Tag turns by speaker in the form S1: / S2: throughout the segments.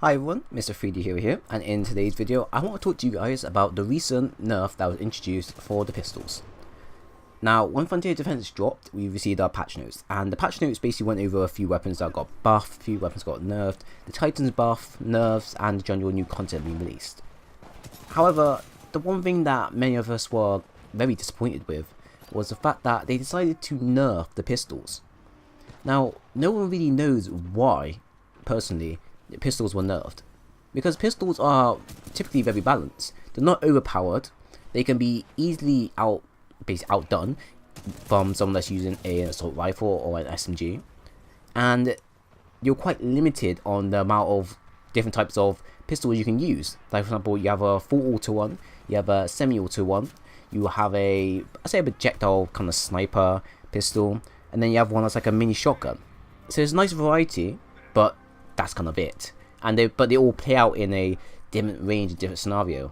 S1: Hi everyone, Mr. 3D Hero here, and in today's video I want to talk to you guys about the recent nerf that was introduced for the pistols. Now, when Frontier Defense dropped, we received our patch notes, and the patch notes basically went over a few weapons that got buffed, a few weapons got nerfed, the Titans buff, nerfs, and the general new content being released. However, the one thing that many of us were very disappointed with was the fact that they decided to nerf the pistols. Now, no one really knows why, personally, the pistols were nerfed, because pistols are typically very balanced. They're not overpowered. They can be easily outdone from someone that's using an assault rifle or an SMG, and you're quite limited on the amount of different types of pistols you can use. Like, for example, you have a full auto one, you have a semi-auto one, you have a projectile kind of sniper pistol, and then you have one that's like a mini shotgun. So there's a nice variety, but that's kind of it. And they all play out in a different range, a different scenario.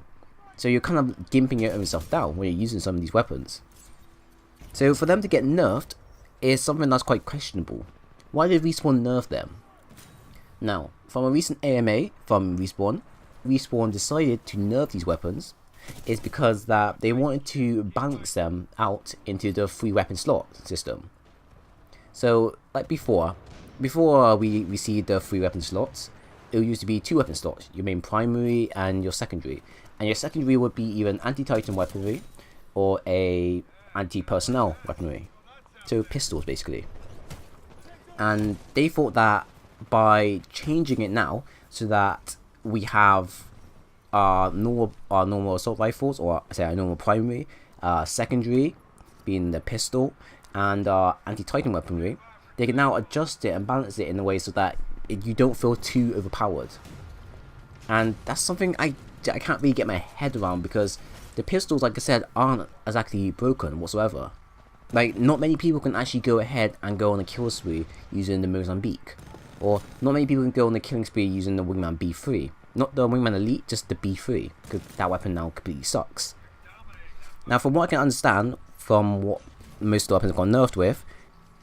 S1: So you're kind of gimping yourself down when you're using some of these weapons. So for them to get nerfed is something that's quite questionable. Why did Respawn nerf them? Now, from a recent AMA from Respawn decided to nerf these weapons is because that they wanted to balance them out into the 3 weapon slot system. So like before we received the 3 weapon slots, it used to be 2 weapon slots, your main primary and your secondary. And your secondary would be either an anti-Titan weaponry or a anti-personnel weaponry. So pistols basically. And they thought that by changing it now so that we have our normal assault rifles, or say our normal primary, secondary being the pistol, and anti-Titan weaponry, they can now adjust it and balance it in a way so that you don't feel too overpowered. And that's something I can't really get my head around, because the pistols, like I said, aren't exactly broken whatsoever. Like, not many people can actually go ahead and go on a kill spree using the Mozambique, or not many people can go on a killing spree using the Wingman B3. Not the Wingman Elite, just the B3, because that weapon now completely sucks. Now, from what I can understand, from what most of the weapons got nerfed with,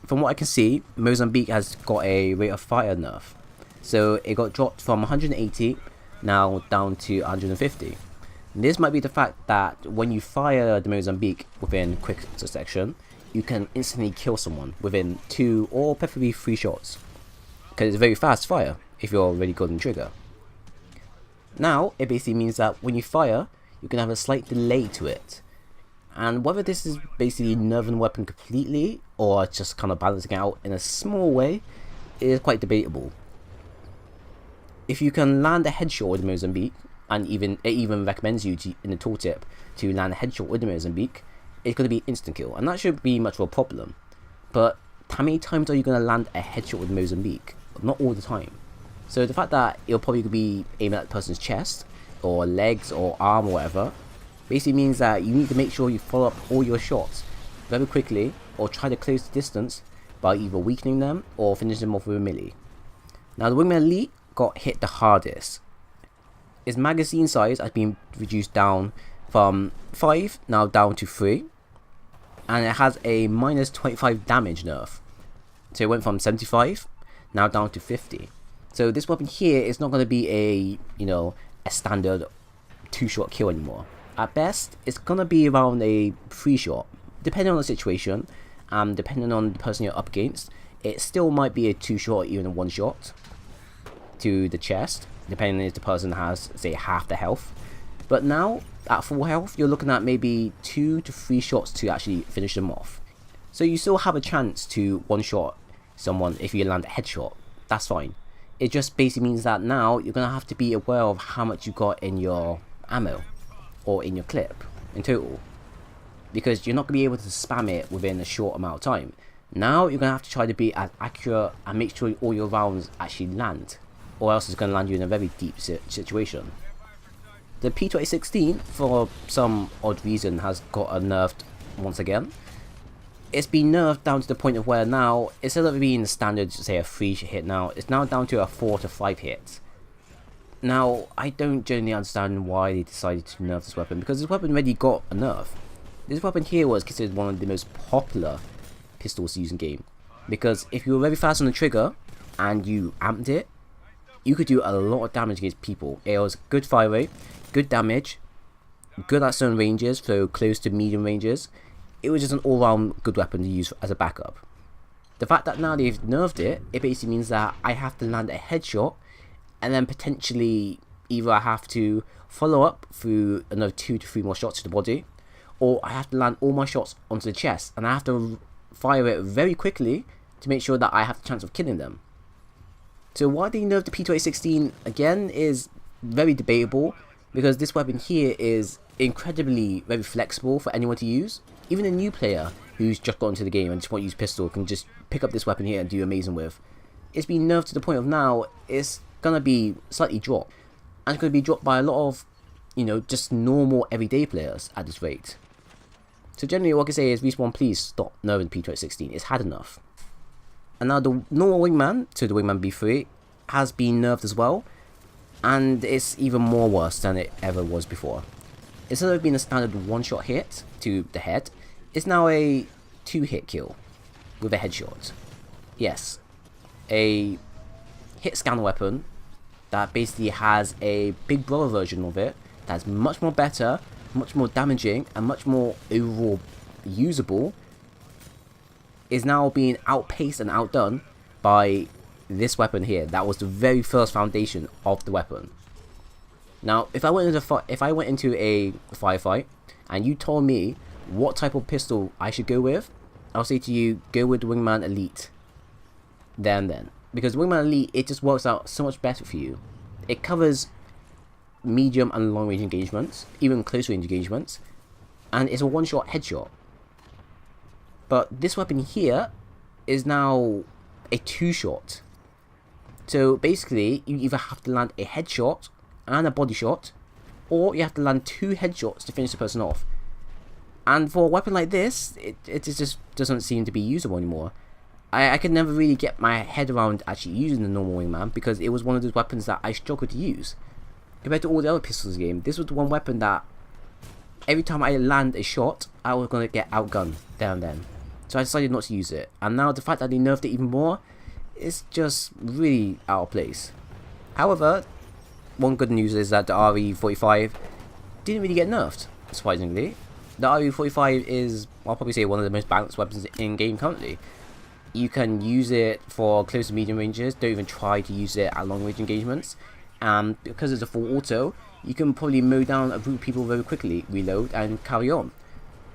S1: from what I can see, Mozambique has got a rate of fire nerf. So it got dropped from 180 now down to 150. And this might be the fact that when you fire the Mozambique within quick succession, you can instantly kill someone within 2 or preferably 3 shots, because it's very fast fire if you're already good on the trigger. Now it basically means that when you fire, you can have a slight delay to it. And whether this is basically nerfing the weapon completely or just kind of balancing out in a small way is quite debatable. If you can land a headshot with Mozambique, and it even recommends you in the tooltip to land a headshot with the Mozambique, it's going to be instant kill, and that shouldn't be much of a problem. But how many times are you going to land a headshot with Mozambique? Not all the time. So the fact that it'll probably be aiming at the person's chest or legs or arm or whatever basically means that you need to make sure you follow up all your shots very quickly, or try to close the distance by either weakening them or finishing them off with a melee. Now, the Wingman Elite got hit the hardest. Its magazine size has been reduced down from 5 now down to 3, and it has a minus 25 damage nerf. So it went from 75 now down to 50. So this weapon here is not going to be a standard 2-shot kill anymore. At best, it's going to be around a 3-shot. Depending on the situation, and depending on the person you're up against, it still might be a 2-shot or even a 1-shot to the chest, depending if the person has, say, half the health. But now, at full health, you're looking at maybe 2 to 3 shots to actually finish them off. So you still have a chance to 1-shot someone if you land a headshot. That's fine. It just basically means that now you're going to have to be aware of how much you got in your ammo or in your clip in total, because you're not going to be able to spam it within a short amount of time. Now you're going to have to try to be as accurate and make sure all your rounds actually land, or else it's going to land you in a very deep situation. The P2016, for some odd reason, has got nerfed once again. It's been nerfed down to the point of where now, instead of being standard, say a 3 hit now, it's now down to a 4 to 5 hit. Now, I don't generally understand why they decided to nerf this weapon, because this weapon already got a nerf. This weapon here was considered one of the most popular pistols to use in game, because if you were very fast on the trigger and you amped it, you could do a lot of damage against people. It was good fire rate, good damage, good at certain ranges, so close to medium ranges. It was just an all-round good weapon to use as a backup. The fact that now they've nerfed it, it basically means that I have to land a headshot, and then potentially either I have to follow up through another 2 to 3 more shots to the body, or I have to land all my shots onto the chest, and I have to fire it very quickly to make sure that I have the chance of killing them. So why they nerfed the P2016 again is very debatable, because this weapon here is incredibly very flexible for anyone to use. Even a new player who's just got into the game and just want to use pistol can just pick up this weapon here and do amazing with. It's been nerfed to the point of now it's gonna be slightly dropped, and it's gonna be dropped by a lot of, you know, just normal everyday players at this rate. So generally what I can say is, Respawn, please stop nerfing P2016, it's had enough. And now the normal wingman, so the wingman B3, has been nerfed as well, and it's even more worse than it ever was before. Instead of being a standard one-shot hit to the head, it's now a 2-hit kill with a headshot. Yes, a hit scan weapon that basically has a big brother version of it that's much more better, much more damaging, and much more overall usable, is now being outpaced and outdone by this weapon here. That was the very first foundation of the weapon. Now, if I went into a firefight and you told me what type of pistol I should go with, I'll say to you, go with the Wingman Elite. Then. Because the Wingman Elite, it just works out so much better for you. It covers medium and long range engagements, even close range engagements, and it's a one-shot headshot. But this weapon here is now a 2-shot. So basically, you either have to land a headshot and a body shot, or you have to land 2 headshots to finish the person off. And for a weapon like this, it just doesn't seem to be usable anymore. I could never really get my head around actually using the normal wingman, because it was one of those weapons that I struggled to use. Compared to all the other pistols in the game, this was the one weapon that every time I land a shot, I was going to get outgunned there and then. So I decided not to use it. And now the fact that they nerfed it even more, is just really out of place. However, one good news is that the RE45 didn't really get nerfed, surprisingly. The RE45 is, I'll probably say, one of the most balanced weapons in game currently. You can use it for close to medium ranges, don't even try to use it at long range engagements. And because it's a full auto, you can probably mow down a group of people very quickly, reload and carry on.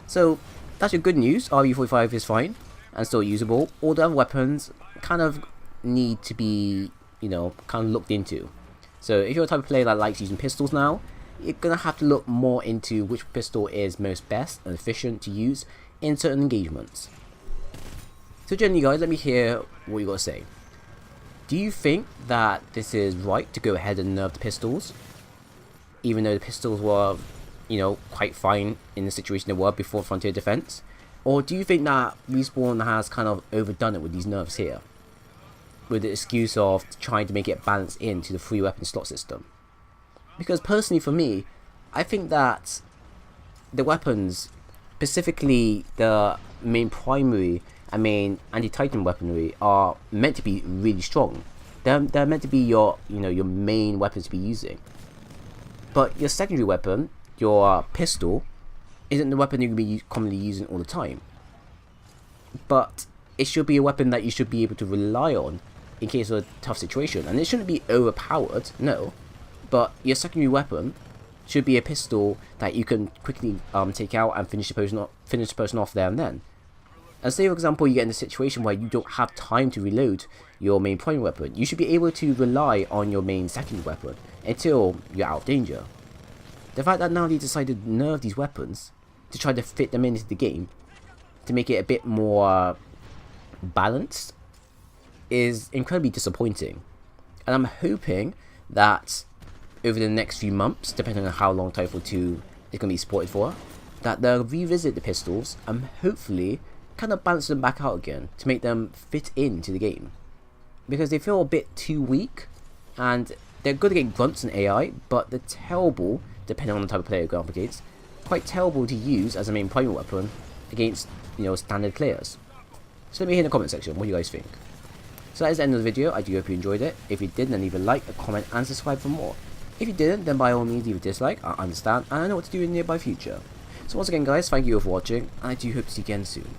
S1: So that's your good news, RE45 is fine and still usable. All the other weapons kind of need to be, you know, kind of looked into. So if you're a type of player that likes using pistols now, you're going to have to look more into which pistol is most best and efficient to use in certain engagements. So generally guys, let me hear what you got to say. Do you think that this is right to go ahead and nerf the pistols, even though the pistols were, you know, quite fine in the situation they were before Frontier Defense? Or do you think that Respawn has kind of overdone it with these nerfs here, with the excuse of trying to make it balance into the free weapon slot system? Because personally for me, I think that the weapons, specifically the main primary and main anti-Titan weaponry, are meant to be really strong. They're meant to be your, you know, your main weapons to be using. But your secondary weapon, your pistol, isn't the weapon you're going to be commonly using all the time. But it should be a weapon that you should be able to rely on in case of a tough situation. And it shouldn't be overpowered, no. But your secondary weapon should be a pistol that you can quickly take out and finish the person off there and then. And say for example you get in a situation where you don't have time to reload your main primary weapon, you should be able to rely on your main secondary weapon until you're out of danger. The fact that now they decided to nerf these weapons to try to fit them into the game, to make it a bit more balanced, is incredibly disappointing. And I'm hoping that over the next few months, depending on how long Titanfall 2 is going to be supported for, that they'll revisit the pistols and hopefully kind of balance them back out again to make them fit into the game. Because they feel a bit too weak, and they're good against grunts and AI, but they're terrible, depending on the type of player you're going up against, quite terrible to use as a main primary weapon against, you know, standard players. So let me hear in the comment section what you guys think. So that is the end of the video. I do hope you enjoyed it. If you did, then leave a like, a comment, and subscribe for more. If you didn't, then by all means leave a dislike. I understand, and I know what to do in the nearby future. So once again guys, thank you all for watching, and I do hope to see you again soon.